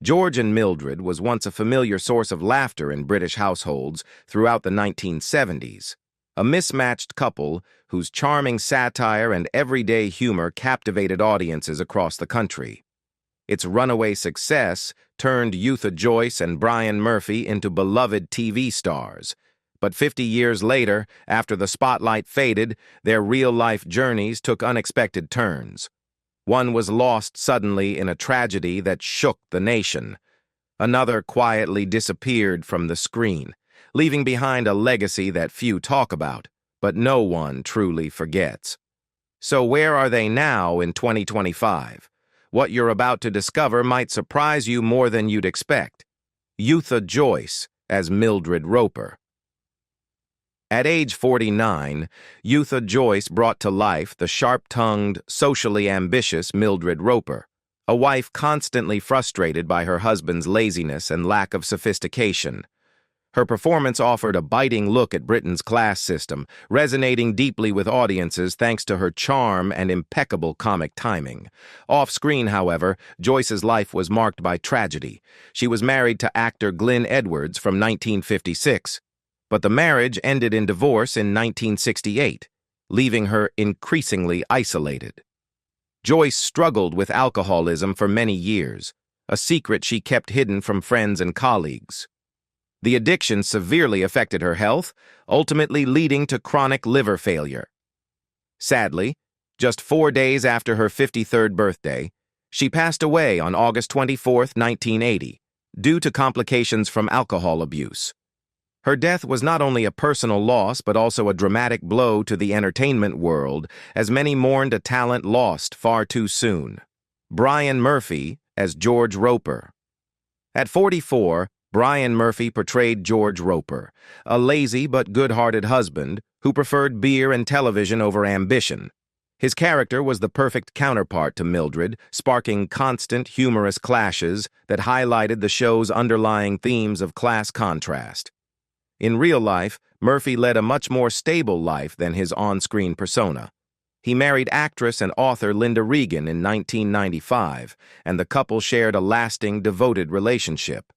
George and Mildred was once a familiar source of laughter in British households throughout the 1970s, a mismatched couple whose charming satire and everyday humor captivated audiences across the country. Its runaway success turned Utha Joyce and Brian Murphy into beloved TV stars, but 50 years later, after the spotlight faded, their real-life journeys took unexpected turns. One was lost suddenly in a tragedy that shook the nation. Another quietly disappeared from the screen, leaving behind a legacy that few talk about, but no one truly forgets. So where are they now in 2025? What you're about to discover might surprise you more than you'd expect. Utha Joyce as Mildred Roper. At age 49, Utha Joyce brought to life the sharp-tongued, socially ambitious Mildred Roper, a wife constantly frustrated by her husband's laziness and lack of sophistication. Her performance offered a biting look at Britain's class system, resonating deeply with audiences thanks to her charm and impeccable comic timing. Off-screen, however, Joyce's life was marked by tragedy. She was married to actor Glyn Edwards from 1956. But the marriage ended in divorce in 1968, leaving her increasingly isolated. Joyce struggled with alcoholism for many years, a secret she kept hidden from friends and colleagues. The addiction severely affected her health, ultimately leading to chronic liver failure. Sadly, just 4 days after her 53rd birthday, she passed away on August 24, 1980, due to complications from alcohol abuse. Her death was not only a personal loss but also a dramatic blow to the entertainment world, as many mourned a talent lost far too soon. Brian Murphy as George Roper. At 44, Brian Murphy portrayed George Roper, a lazy but good-hearted husband who preferred beer and television over ambition. His character was the perfect counterpart to Mildred, sparking constant, humorous clashes that highlighted the show's underlying themes of class contrast. In real life, Murphy led a much more stable life than his on-screen persona. He married actress and author Linda Regan in 1995, and the couple shared a lasting, devoted relationship.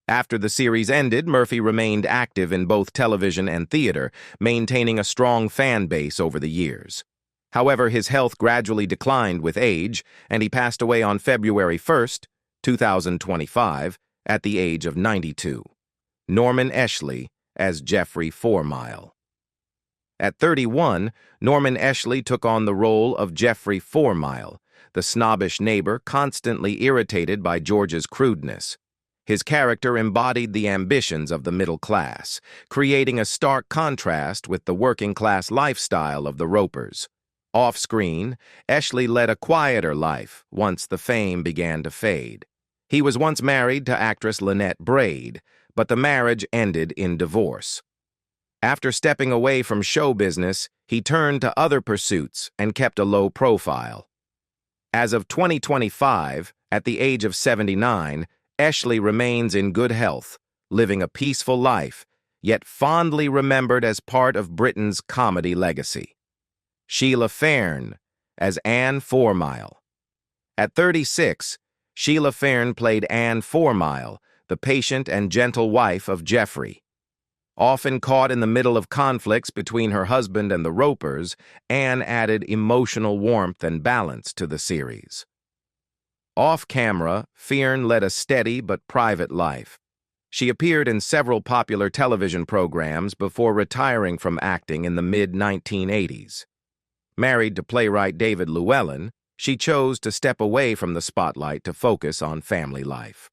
After the series ended, Murphy remained active in both television and theater, maintaining a strong fan base over the years. However, his health gradually declined with age, and he passed away on February 1, 2025, at the age of 92. Norman Echley as Jeffrey 4-Mile. At 31, Norman Echley took on the role of Jeffrey 4-Mile, the snobbish neighbor constantly irritated by George's crudeness. His character embodied the ambitions of the middle class, creating a stark contrast with the working-class lifestyle of the Ropers. Off-screen, Echley led a quieter life once the fame began to fade. He was once married to actress Lynette Braid, but the marriage ended in divorce. After stepping away from show business, he turned to other pursuits and kept a low profile. As of 2025, at the age of 79, Echley remains in good health, living a peaceful life, yet fondly remembered as part of Britain's comedy legacy. Sheila Fen as Anne 4-Mile. At 36, Sheila Fen played Anne 4-Mile, the patient and gentle wife of Jeffrey. Often caught in the middle of conflicts between her husband and the Ropers, Anne added emotional warmth and balance to the series. Off-camera, Fen led a steady but private life. She appeared in several popular television programs before retiring from acting in the mid-1980s. Married to playwright David Llewellyn, she chose to step away from the spotlight to focus on family life.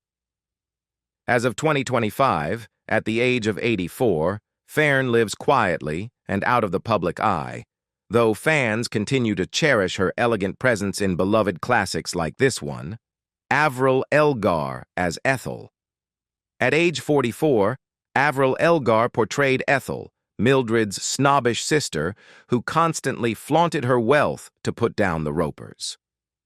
As of 2025, at the age of 84, Fen lives quietly and out of the public eye, though fans continue to cherish her elegant presence in beloved classics like this one. Avil Elgar as Ethel. At age 44, Avil Elgar portrayed Ethel, Mildred's snobbish sister, who constantly flaunted her wealth to put down the Ropers.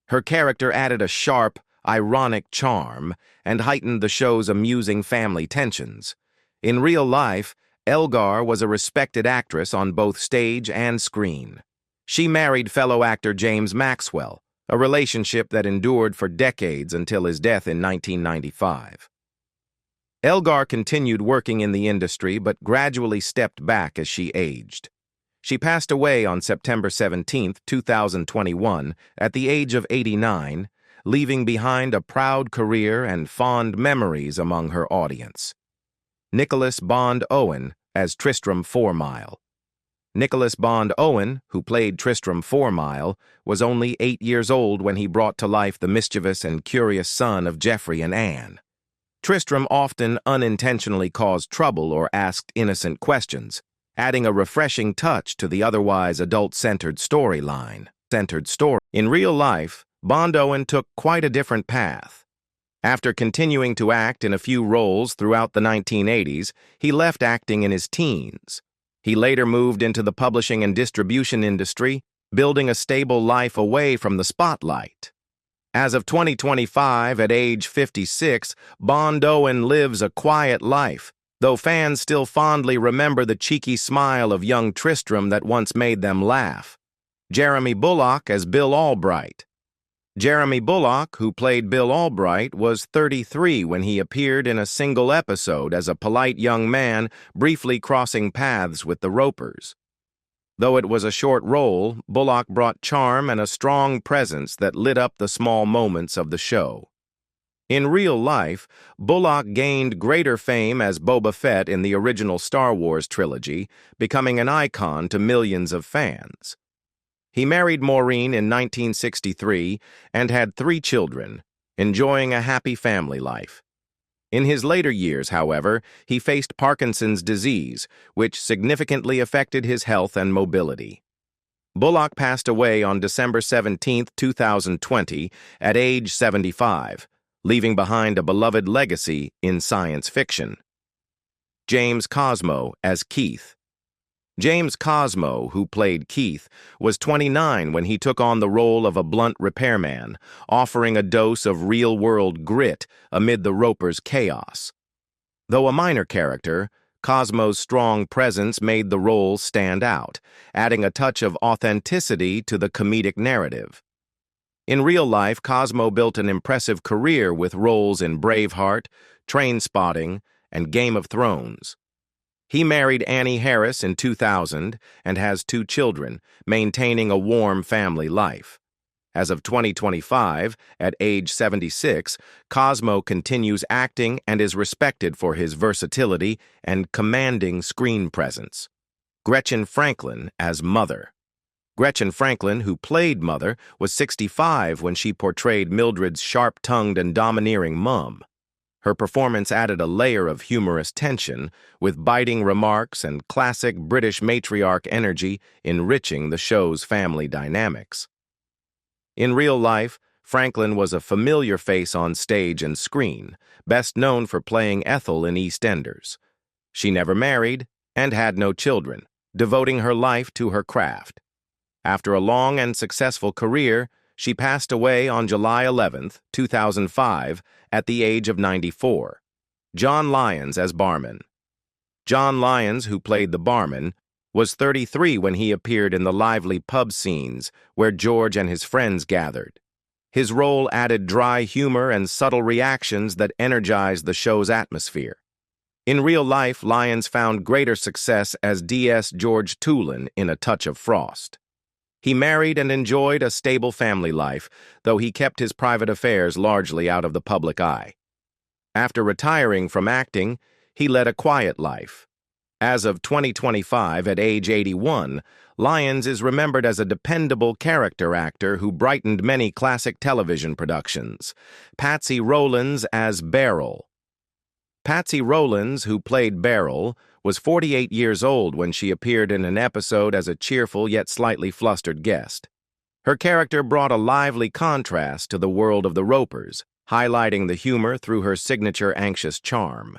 Her character added a sharp, ironic charm and heightened the show's amusing family tensions. In real life, Elgar was a respected actress on both stage and screen. She married fellow actor James Maxwell, a relationship that endured for decades until his death in 1995. Elgar continued working in the industry but gradually stepped back as she aged. She passed away on September 17, 2021, at the age of 89, leaving behind a proud career and fond memories among her audience. Nicholas Bond Owen as Tristram Four Mile. Nicholas Bond Owen, who played Tristram Four Mile, was only 8 years old when he brought to life the mischievous and curious son of Geoffrey and Anne. Tristram often unintentionally caused trouble or asked innocent questions, adding a refreshing touch to the otherwise adult-centered storyline. In real life, Bond Owen took quite a different path. After continuing to act in a few roles throughout the 1980s, he left acting in his teens. He later moved into the publishing and distribution industry, building a stable life away from the spotlight. As of 2025, at age 56, Bond Owen lives a quiet life, though fans still fondly remember the cheeky smile of young Tristram that once made them laugh. Jeremy Bullock as Bill Albright. Jeremy Bullock, who played Bill Albright, was 33 when he appeared in a single episode as a polite young man briefly crossing paths with the Ropers. Though it was a short role, Bullock brought charm and a strong presence that lit up the small moments of the show. In real life, Bullock gained greater fame as Boba Fett in the original Star Wars trilogy, becoming an icon to millions of fans. He married Maureen in 1963 and had 3 children, enjoying a happy family life. In his later years, however, he faced Parkinson's disease, which significantly affected his health and mobility. Bullock passed away on December 17, 2020, at age 75, leaving behind a beloved legacy in science fiction. James Cosmo as Keith. James Cosmo, who played Keith, was 29 when he took on the role of a blunt repairman, offering a dose of real-world grit amid the Ropers' chaos. Though a minor character, Cosmo's strong presence made the role stand out, adding a touch of authenticity to the comedic narrative. In real life, Cosmo built an impressive career with roles in Braveheart, Trainspotting, and Game of Thrones. He married Annie Harris in 2000 and has 2 children, maintaining a warm family life. As of 2025, at age 76, Cosmo continues acting and is respected for his versatility and commanding screen presence. Gretchen Franklin as Mother. Gretchen Franklin, who played Mother, was 65 when she portrayed Mildred's sharp-tongued and domineering mom. Her performance added a layer of humorous tension, with biting remarks and classic British matriarch energy enriching the show's family dynamics. In real life, Franklin was a familiar face on stage and screen, best known for playing Ethel in EastEnders. She never married and had no children, devoting her life to her craft. After a long and successful career, she passed away on July 11, 2005, at the age of 94. John Lyons as barman. John Lyons, who played the barman, was 33 when he appeared in the lively pub scenes where George and his friends gathered. His role added dry humor and subtle reactions that energized the show's atmosphere. In real life, Lyons found greater success as D.S. George Tulin in A Touch of Frost. He married and enjoyed a stable family life, though he kept his private affairs largely out of the public eye. After retiring from acting, he led a quiet life. As of 2025, at age 81, Lyons is remembered as a dependable character actor who brightened many classic television productions. Patsy Rowlands as Beryl. Patsy Rowlands, who played Beryl, was 48 years old when she appeared in an episode as a cheerful yet slightly flustered guest. Her character brought a lively contrast to the world of the Ropers, highlighting the humor through her signature anxious charm.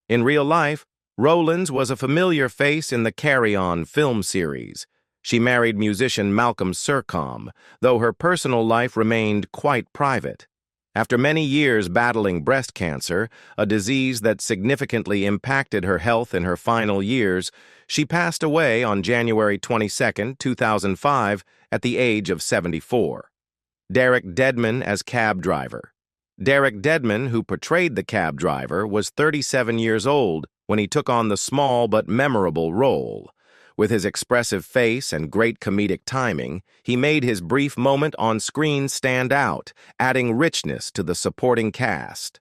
In real life, Rowlands was a familiar face in the Carry On film series. She married musician Malcolm Sercom, though her personal life remained quite private. After many years battling breast cancer, a disease that significantly impacted her health in her final years, she passed away on January 22, 2005, at the age of 74. Derek Deadman as cab driver. Derek Deadman, who portrayed the cab driver, was 37 years old when he took on the small but memorable role. With his expressive face and great comedic timing, he made his brief moment on screen stand out, adding richness to the supporting cast.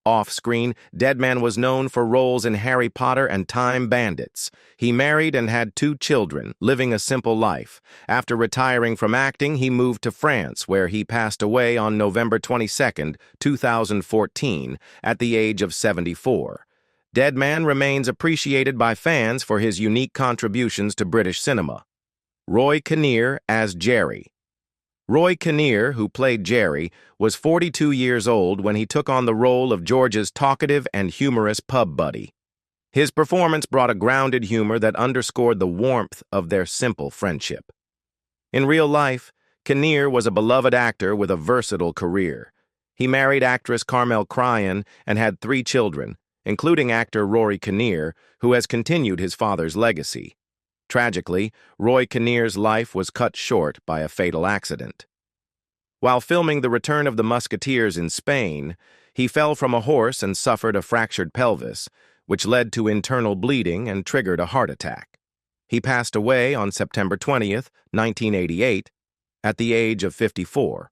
Off-screen, Deadman was known for roles in Harry Potter and Time Bandits. He married and had 2 children, living a simple life. After retiring from acting, he moved to France, where he passed away on November 22, 2014, at the age of 74. Deadman remains appreciated by fans for his unique contributions to British cinema. Roy Conir as Jerry. Roy Conir, who played Jerry, was 42 years old when he took on the role of George's talkative and humorous pub buddy. His performance brought a grounded humor that underscored the warmth of their simple friendship. In real life, Conir was a beloved actor with a versatile career. He married actress Carmel Cryan and had 3 children, including actor Rory Conir, who has continued his father's legacy. Tragically, Roy Kinnear's life was cut short by a fatal accident. While filming The Return of the Musketeers in Spain, he fell from a horse and suffered a fractured pelvis, which led to internal bleeding and triggered a heart attack. He passed away on September 20th, 1988, at the age of 54.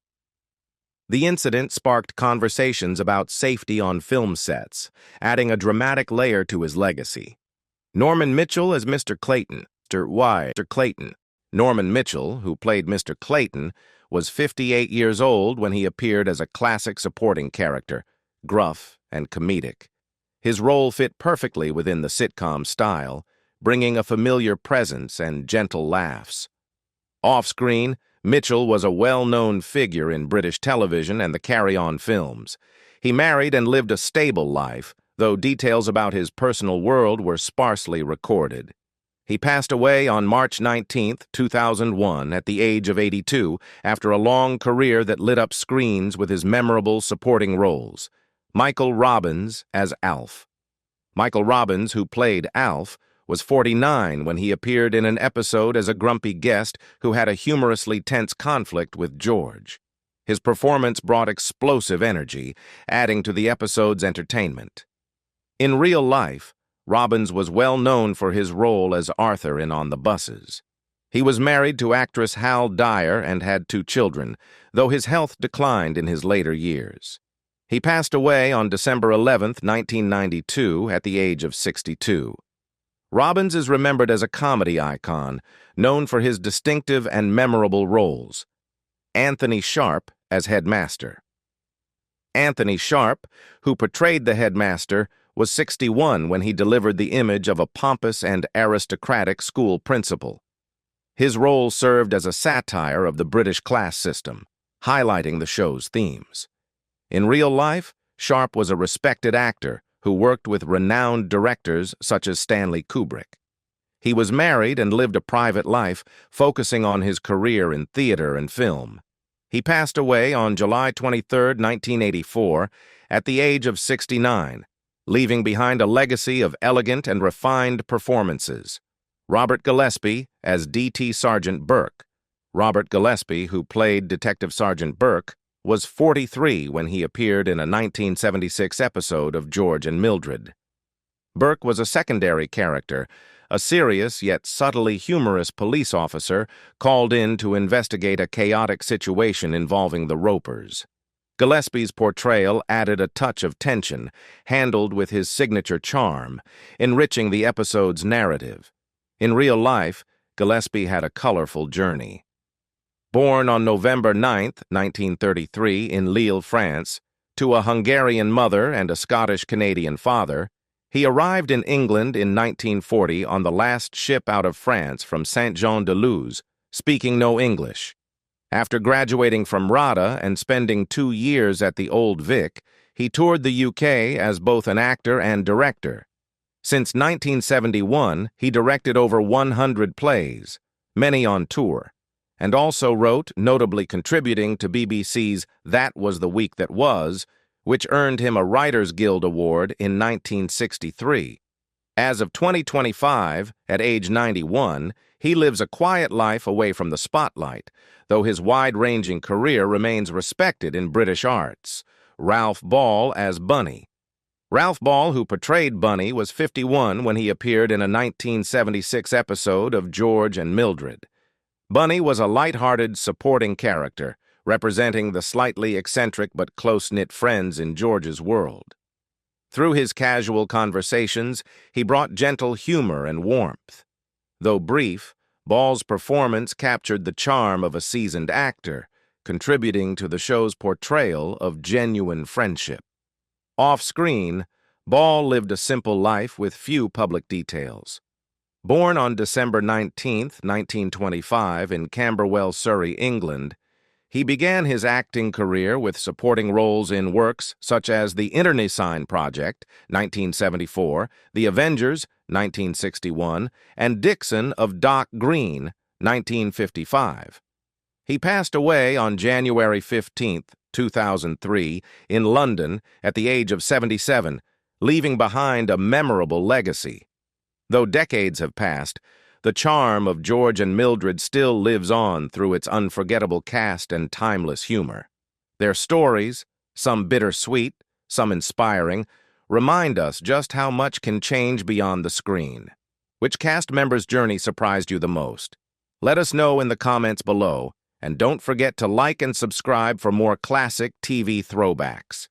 The incident sparked conversations about safety on film sets, adding a dramatic layer to his legacy. Norman Mitchell as Mr. Clayton. Mr. Clayton. Norman Mitchell, who played Mr. Clayton, was 58 years old when he appeared as a classic supporting character, gruff and comedic. His role fit perfectly within the sitcom style, bringing a familiar presence and gentle laughs. Off-screen, Mitchell was a well-known figure in British television and the Carry-On films. He married and lived a stable life, though details about his personal world were sparsely recorded. He passed away on March 19, 2001, at the age of 82, after a long career that lit up screens with his memorable supporting roles. Michael Robbins as Alf. Michael Robbins, who played Alf, was 49 when he appeared in an episode as a grumpy guest who had a humorously tense conflict with George. His performance brought explosive energy, adding to the episode's entertainment. In real life, Robbins was well known for his role as Arthur in On the Buses. He was married to actress Hal Dyer and had 2 children, though his health declined in his later years. He passed away on December 11, 1992, at the age of 62. Robbins is remembered as a comedy icon, known for his distinctive and memorable roles. Anthony Sharp as Headmaster. Anthony Sharp, who portrayed the headmaster, was 61 when he delivered the image of a pompous and aristocratic school principal. His role served as a satire of the British class system, highlighting the show's themes. In real life, Sharp was a respected actor who worked with renowned directors such as Stanley Kubrick. He was married and lived a private life, focusing on his career in theater and film. He passed away on July 23, 1984, at the age of 69, leaving behind a legacy of elegant and refined performances. Robert Gillespie as D.T. Sergeant Burke. Robert Gillespie, who played Detective Sergeant Burke, was 43 when he appeared in a 1976 episode of George and Mildred. Burke was a secondary character, a serious yet subtly humorous police officer called in to investigate a chaotic situation involving the Ropers. Gillespie's portrayal added a touch of tension, handled with his signature charm, enriching the episode's narrative. In real life, Gillespie had a colorful journey. Born on November 9, 1933, in Lille, France, to a Hungarian mother and a Scottish-Canadian father, he arrived in England in 1940 on the last ship out of France from Saint-Jean-de-Luz, speaking no English. After graduating from RADA and spending 2 years at the Old Vic, he toured the UK as both an actor and director. Since 1971, he directed over 100 plays, many on tour, and also wrote, notably contributing to BBC's That Was the Week That Was, which earned him a Writers' Guild Award in 1963. As of 2025, at age 91, he lives a quiet life away from the spotlight, though his wide-ranging career remains respected in British arts. Ralph Ball as Bunny. Ralph Ball, who portrayed Bunny, was 51 when he appeared in a 1976 episode of George and Mildred. Bunny was a light-hearted, supporting character, representing the slightly eccentric but close-knit friends in George's world. Through his casual conversations, he brought gentle humor and warmth. Though brief, Ball's performance captured the charm of a seasoned actor, contributing to the show's portrayal of genuine friendship. Off-screen, Ball lived a simple life with few public details. Born on December 19, 1925, in Camberwell, Surrey, England, he began his acting career with supporting roles in works such as The Internecine Project, 1974, The Avengers, 1961, and Dixon of Dock Green, 1955. He passed away on January 15, 2003, in London at the age of 77, leaving behind a memorable legacy. Though decades have passed, the charm of George and Mildred still lives on through its unforgettable cast and timeless humor. Their stories, some bittersweet, some inspiring, remind us just how much can change beyond the screen. Which cast member's journey surprised you the most? Let us know in the comments below, and don't forget to like and subscribe for more classic TV throwbacks.